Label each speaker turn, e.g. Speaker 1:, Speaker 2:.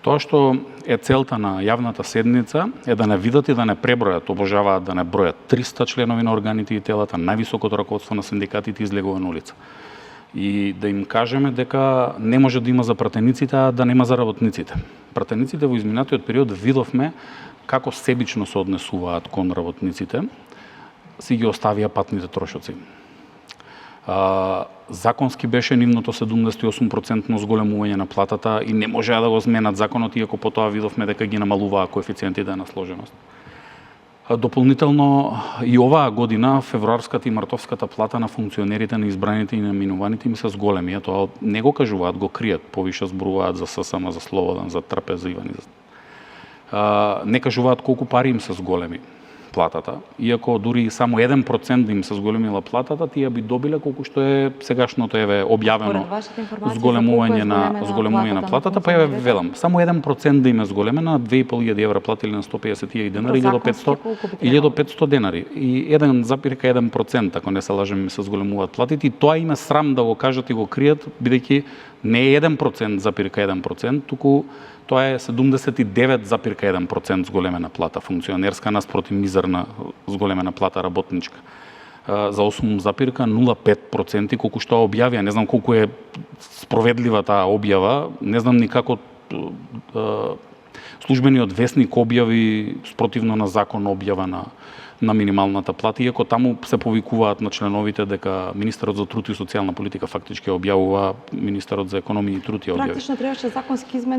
Speaker 1: Тоа што е целта на јавната седница е да не видат и да не пребројат, обожаваат да не бројат 300 членови на органите и телата, највисокото раководство на синдикатите излегува на улица. И да им кажеме дека не може да има за пратениците, а да нема за работниците. Пратениците во изминатиот период видовме како себично се однесуваат кон работниците, си ги оставија патните трошоци. Законски беше нивното 78% зголемување на платата и не можеа да го зменат законот, иако потоа видовме дека ги намалуваа коефициентите на сложеност. Дополнително и оваа година февруарската и мартовската плата на функционерите, на избраните и наименуваните им се зголеми. Тоа не го кажуваат, го кријат, повише зборуваат за ССМ, за Слободан, за Трапеза-Иван. Не кажуваат колку пари им се зголеми платата, иако дури само 1% да им се зголемила платата, тие би добиле колку што е сегашното објавено зголемување на платата, па велам, само 1% да им е зголемена, на 2.500 евра платили на 150.000 денари или до 500 денари. И 1,1%, ако не се лажем, се зголемуваат платите, и тоа им е срам да го кажат и го кријат, бидејќи не е 1,1%, туку тоа е 79,1% зголемена плата функционерска наспроти мизерна зголемена плата работничка. За 8,05%, колку што објавија, не знам колку е справедлива таа објава, не знам ни како службениот весник објави спротивно на закон објава на минималната плата, иако таму се повикуваат на членовите дека министерот за труд и социјална политика фактички објавува, министерот за економија и труд ја објави.
Speaker 2: Практично требаше законски измени